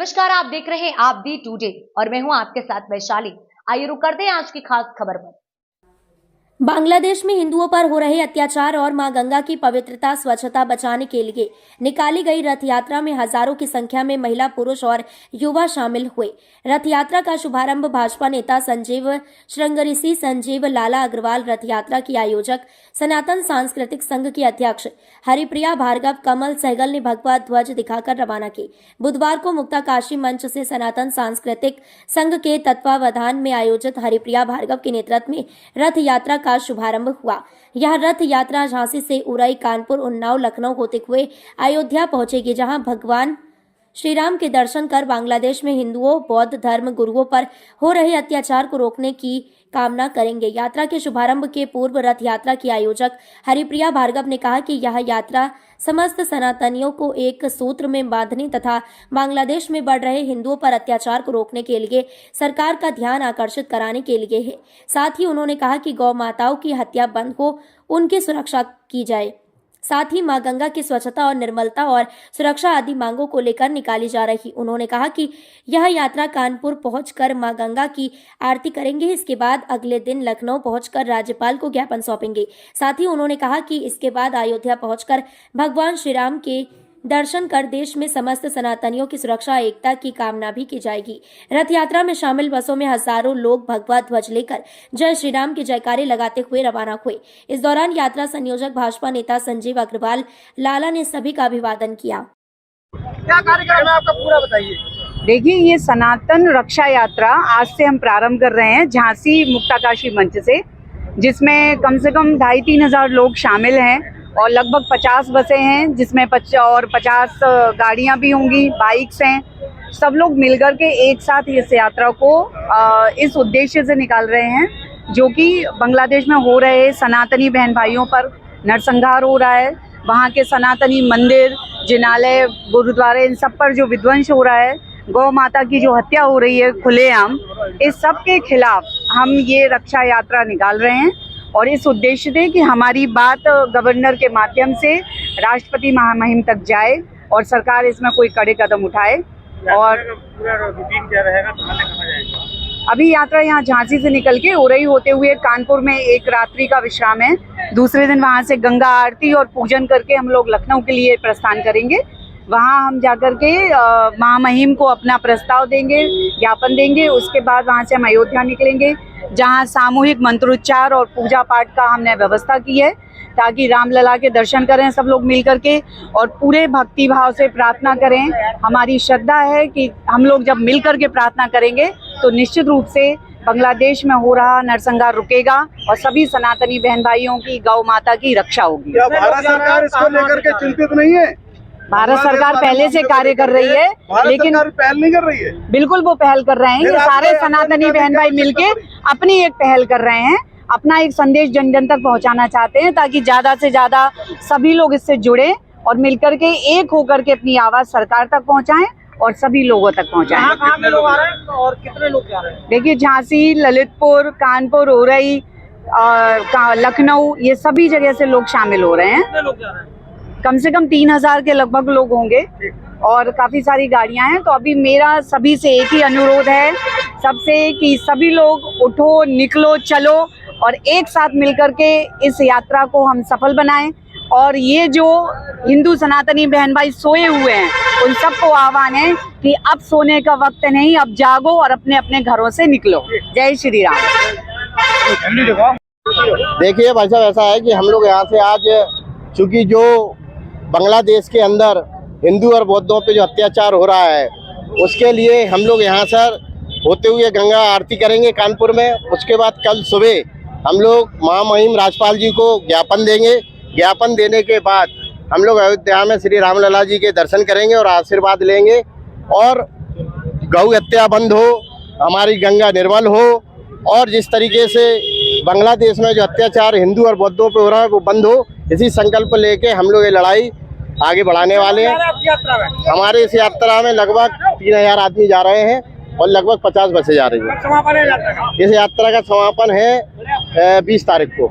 नमस्कार, आप देख रहे हैं आप दी टुडे और मैं हूं आपके साथ वैशाली। आइए रुक करते हैं आज की खास खबर पर। बांग्लादेश में हिंदुओं पर हो रहे अत्याचार और मां गंगा की पवित्रता स्वच्छता बचाने के लिए निकाली गई रथ यात्रा में हजारों की संख्या में महिला, पुरुष और युवा शामिल हुए। रथ यात्रा का शुभारंभ भाजपा नेता संजीव श्रृंगरिसी संजीव लाला अग्रवाल, रथ यात्रा की आयोजक सनातन सांस्कृतिक संघ की अध्यक्ष हरिप्रिया भार्गव कमल सहगल ने भगवा ध्वज दिखाकर रवाना की। बुधवार को मुक्ताकाशी मंच से सनातन सांस्कृतिक संघ के तत्वावधान में आयोजित हरिप्रिया भार्गव के नेतृत्व में रथ यात्रा का शुभारंभ हुआ। यह रथ यात्रा झांसी से उरई, कानपुर, उन्नाव, लखनऊ होते हुए अयोध्या पहुंचेगी, जहां भगवान श्री राम के दर्शन कर बांग्लादेश में हिंदुओं, बौद्ध धर्म गुरुओं पर हो रहे अत्याचार को रोकने की कामना करेंगे। यात्रा के शुभारंभ के पूर्व रथ यात्रा की आयोजक हरिप्रिया भार्गव ने कहा कि यह यात्रा समस्त सनातनियों को एक सूत्र में बांधने तथा बांग्लादेश में बढ़ रहे हिंदुओं पर अत्याचार को रोकने के लिए सरकार का ध्यान आकर्षित कराने के लिए है। साथ ही उन्होंने कहा कि गौ माताओं की हत्या बंद हो, उनकी सुरक्षा की जाए। साथ ही मां गंगा की स्वच्छता और निर्मलता और सुरक्षा आदि मांगों को लेकर निकाली जा रही। उन्होंने कहा कि यह यात्रा कानपुर पहुंचकर मां गंगा की आरती करेंगे। इसके बाद अगले दिन लखनऊ पहुंचकर राज्यपाल को ज्ञापन सौंपेंगे। साथ ही उन्होंने कहा कि इसके बाद अयोध्या पहुंचकर भगवान श्री राम के दर्शन कर देश में समस्त सनातनियों की सुरक्षा एकता की कामना भी की जाएगी। रथ यात्रा में शामिल बसों में हजारों लोग भगवा ध्वज लेकर जय श्री राम की जयकारे लगाते हुए रवाना हुए। इस दौरान यात्रा संयोजक भाजपा नेता संजीव अग्रवाल लाला ने सभी का अभिवादन किया। क्या कार्यक्रम है आपका, पूरा बताइए। देखिए, ये सनातन रक्षा यात्रा आज से हम प्रारंभ कर रहे हैं झांसी मुक्ताकाशी मंच से, जिसमें कम से कम 2,500-3 हजार लोग शामिल हैं और लगभग 50 बसें हैं, जिसमें 50 गाड़ियां भी होंगी, बाइक्स हैं। सब लोग मिलकर के एक साथ इस यात्रा को इस उद्देश्य से निकाल रहे हैं, जो कि बांग्लादेश में हो रहे सनातनी बहन भाइयों पर नरसंहार हो रहा है, वहाँ के सनातनी मंदिर, जिनालय, गुरुद्वारे, इन सब पर जो विध्वंस हो रहा है, गौ माता की जो हत्या हो रही है खुलेआम, इस सब के खिलाफ हम ये रक्षा यात्रा निकाल रहे हैं। और इस उद्देश्य से कि हमारी बात गवर्नर के माध्यम से राष्ट्रपति महामहिम तक जाए और सरकार इसमें कोई कड़े कदम उठाए। और पूरा रूटीन क्या रहेगा, कहाँ जाएगा? अभी यात्रा यहाँ झांसी से निकल के उरई होते हुए कानपुर में एक रात्रि का विश्राम है। दूसरे दिन वहाँ से गंगा आरती और पूजन करके हम लोग लखनऊ के लिए प्रस्थान करेंगे। वहाँ हम जाकर के महामहिम को अपना प्रस्ताव देंगे, ज्ञापन देंगे। उसके बाद वहाँ से हम अयोध्या निकलेंगे, जहाँ सामूहिक मंत्रोच्चार और पूजा पाठ का हमने व्यवस्था की है, ताकि रामलला के दर्शन करें सब लोग मिल करके और पूरे भक्ति भाव से प्रार्थना करें। हमारी श्रद्धा है कि हम लोग जब मिल करके प्रार्थना करेंगे तो निश्चित रूप से बांग्लादेश में हो रहा नरसंहार रुकेगा और सभी सनातनी बहन भाइयों की, गौ माता की रक्षा होगी। क्या भारत सरकार इसको लेकर के चिंतित नहीं है? भारत सरकार पहले से कार्य कर रही है, लेकिन पहल नहीं कर रही है। बिल्कुल वो पहल कर रहे हैं। ये सारे सनातनी बहन भाई मिलके अपनी एक पहल कर रहे हैं, अपना एक संदेश जन जन तक पहुंचाना चाहते हैं, ताकि ज्यादा से ज्यादा सभी लोग इससे जुड़े और मिलकर के एक होकर के अपनी आवाज सरकार तक पहुंचाएं और सभी लोगों तक पहुंचाएं। कितने लोग आ रहे हैं और कितने लोग जा रहे हैं? देखिए, झांसी, ललितपुर, कानपुर, उरई और लखनऊ, ये सभी जगह से लोग शामिल हो रहे हैं। कितने लोग जा रहे हैं? कम से कम 3,000 के लगभग लोग होंगे और काफी सारी गाड़ियां हैं। तो अभी मेरा सभी से एक ही अनुरोध है सबसे कि सभी लोग उठो, निकलो, चलो और एक साथ मिलकर के इस यात्रा को हम सफल बनाएं। और ये जो हिंदू सनातनी बहन भाई सोए हुए हैं, उन सबको आह्वान है कि अब सोने का वक्त नहीं, अब जागो और अपने अपने घरों से निकलो। जय श्री राम। देखिए भाई साहब, ऐसा है कि हम लोग यहाँ से आज, चूँकि जो बांग्लादेश के अंदर हिंदू और बौद्धों पे जो अत्याचार हो रहा है, उसके लिए हम लोग यहाँ सर होते हुए गंगा आरती करेंगे कानपुर में। उसके बाद कल सुबह हम लोग महामहिम राज्यपाल जी को ज्ञापन देंगे। ज्ञापन देने के बाद हम लोग अयोध्या में श्री रामलला जी के दर्शन करेंगे और आशीर्वाद लेंगे और गौ हत्या बंद हो, हमारी गंगा निर्मल हो और जिस तरीके से बांग्लादेश में जो अत्याचार हिंदू और बौद्धों पे हो रहा है वो बंद हो। इसी संकल्प लेके हम लोग ये लड़ाई आगे बढ़ाने वाले हैं। हमारे इस यात्रा में लगभग 3,000 आदमी जा रहे हैं और लगभग 50 बसें जा रही हैं। समापन है यात्रा का? इस यात्रा का समापन है 20 तारीख को।